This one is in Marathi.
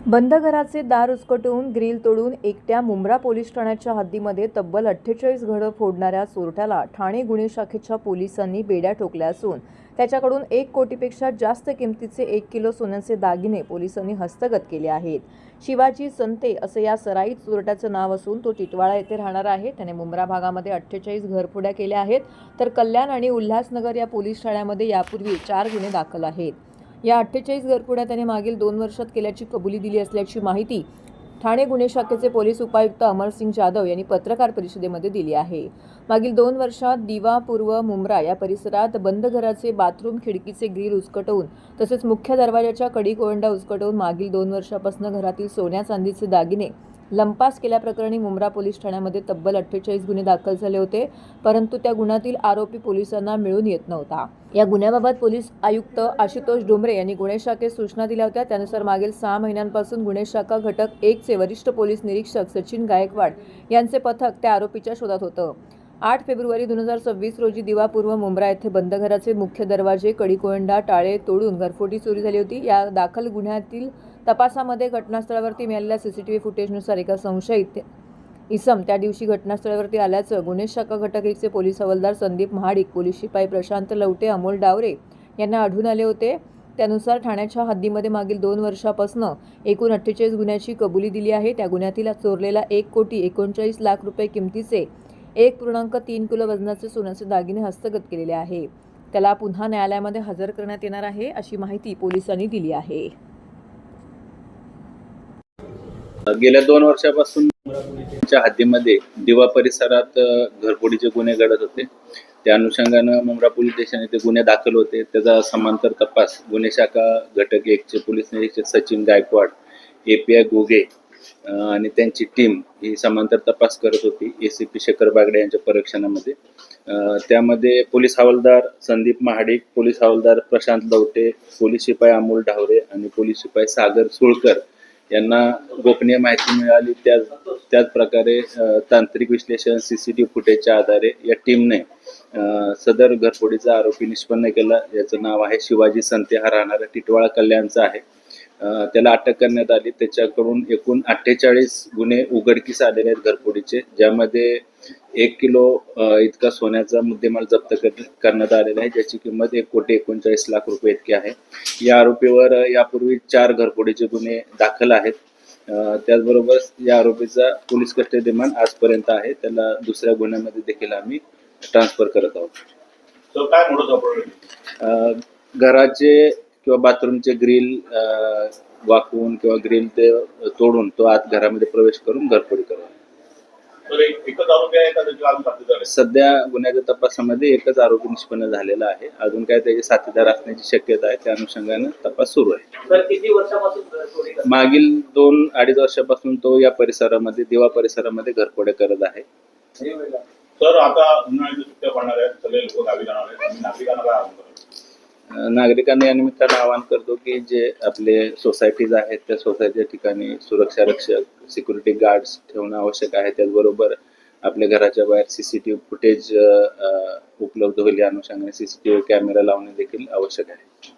बंद घराचे दार उचकटून ग्रिल तोडून एकट्या मुंब्रा पोलीस ठाण्याच्या हद्दीमध्ये तब्बल 48 घरं फोडणाऱ्या चोरट्याला ठाणे गुन्हे शाखेच्या पोलिसांनी बेड्या ठोकल्या असून त्याच्याकडून 1 कोटीपेक्षा जास्त किमतीचे 1 किलो सोन्याचे दागिने पोलिसांनी हस्तगत केले आहेत। शिवाजी संते असं या सराईत चोरट्याचं नाव असून तो टिटवाळा येथे राहणार आहे। त्याने मुंब्रा भागामध्ये 48 घरफोड्या केल्या आहेत, तर कल्याण आणि उल्हासनगर या पोलीस ठाण्यामध्ये यापूर्वी 4 गुन्हे दाखल आहेत। या 48 घरफोड्या त्याने मागील 2 वर्षात केल्याची कबुली दिली असल्याची माहिती ठाणे गुन्हे शाखेचे पोलीस उपायुक्त अमरसिंग जाधव यांनी पत्रकार परिषदेमध्ये दिली आहे। मागील 2 वर्षात दिवा पूर्व मुंब्रा या परिसरात बंद घराचे बाथरूम खिडकीचे ग्रिल उचकटवून तसेच मुख्य दरवाजाच्या कडी कोंडा उचकटवून मागील 2 वर्षापासून घरातील सोन्या चांदीचे दागिने लंपास केल्याप्रकरणी मुंब्रा पोलीस ठाण्यामध्ये तब्बल 48 गुन्हे दाखल झाले होते, परंतु त्या गुन्ह्यातील आरोपी पोलिसांना मिळून येत नव्हता। या गुन्ह्याबाबत पोलीस आयुक्त आशुतोष डोंबरे यांनी गुन्हे शाखेस सूचना दिल्या होत्या। त्यानुसार मागील 6 महिन्यांपासून गुन्हे शाखा घटक 1 चे वरिष्ठ पोलीस निरीक्षक सचिन गायकवाड यांचे पथक त्या आरोपीच्या शोधात होतं। 8 फेब्रुवारी 2026 रोजी दिवा पूर्व मुंब्रा येथे बंद घराचे मुख्य दरवाजे, कडीकोंडा, टाळे तोडून घरफोडी चोरी झाली होती। या दाखल गुन्ह्यातील तपासामध्ये घटनास्थळावरती मिळालेल्या सीसीटीव्ही फुटेजनुसार एका संशयित इसम त्या दिवशी घटनास्थळावरती आल्याचं गुन्हे शाखा घटक 1 चे पोलीस हवालदार संदीप महाडिक, पोलीस शिपाई प्रशांत लवटे, अमोल डावरे यांना आढळून आले होते। त्यानुसार ठाण्याच्या हद्दीमध्ये मागील 2 वर्षापासून एकूण 48 गुन्ह्याची कबुली दिली आहे। त्या गुन्ह्यातील चोरलेला 1,39,00,000 रुपये किमतीचे 1.3 किलो वजनाचे सोन्याचे दागिने हस्तगत केलेले आहे। त्याला पुन्हा न्यायालयामध्ये हजर करण्यात येणार आहे, अशी माहिती पोलिसांनी दिली आहे। गेल्या 2 वर्षापासून च्या हद्दीमध्ये दिवा परिसरात घरफोडीचे गुन्हे घडत होते। त्या अनुषंगानं मुंब्रा पोलीस स्टेशन येथे गुन्हे दाखल होते। त्याचा समांतर तपास गुन्हे शाखा घटक 1 चे पोलीस निरीक्षक सचिन गायकवाड, API गोगे आणि त्यांची टीम ही समांतर तपास करत होती ACP शेखर बागडे यांच्या परीक्षणामध्ये। त्यामध्ये पोलीस हवालदार संदीप महाडिक, पोलीस हवालदार प्रशांत लवटे, पोलीस शिपाई अमोल डावरे आणि पोलीस शिपाई सागर सुळकर यांना गोपनीय माहिती मिळाली। त्याच प्रकारे तांत्रिक विश्लेषण सीसीटीव्ही फुटेजच्या आधारे या टीमने सदर घरफोडीचा आरोपी निष्पन्न केला। याचं नाव आहे शिवाजी संते, हा राहणारा टिटवाळा कल्याणचा आहे। त्याला अटक करण्यात आली। त्याच्याकडून एकूण 48 गुन्हे उघडकीस आलेले आहेत घरफोडीचे, ज्यामध्ये 1 किलो इतका सोन्याचा मुद्देमाल जप्त करण्यात आलेला आहे, ज्याची किंमत 1,39,00,000 रुपये इतकी आहे। या आरोपीवर यापूर्वी 4 घरफोडीचे गुन्हे दाखल आहेत। त्याचबरोबर या आरोपीचा पोलीस कस्टडी रिमांड आजपर्यंत आहे। त्याला दुसऱ्या गुन्ह्यामध्ये देखील आम्ही ट्रान्सफर करत आहोत। घराचे किंवा बाथरूमचे ग्रिल वाकवून किंवा ग्रिल ते तोडून तो आत घरामध्ये प्रवेश करून घरफोडी करतो। सध्या गुन्ह्याच्या तपासामध्ये एकच आरोपी निष्पन्न झालेला आहे। अजून काय त्याचे साथीदार असण्याची शक्यता आहे। त्या अनुषंगाने तपास सुरू आहे। किती वर्षापासून मागील 2-2.5 वर्षापासून तो या परिसरामध्ये दिवा परिसरामध्ये घरफोड्या करत आहे। तर आता उन्हाळ्याच्या सुट्ट्या पडणार आहेत, सगळे लोक गावी जाणार आहेत, नागरिकांना काय आवाहन करतो? नागरिकांना या निमित्तानं आवाहन करतो की जे आपले सोसायटीज आहेत त्या सोसायटीच्या ठिकाणी सुरक्षा रक्षक, सिक्युरिटी गार्ड्स ठेवणं आवश्यक आहे। त्याचबरोबर आपल्या घराच्या बाहेर सीसीटीव्ही फुटेज उपलब्ध होईल या अनुषंगाने सीसीटीव्ही कॅमेरा लावणे देखील आवश्यक आहे।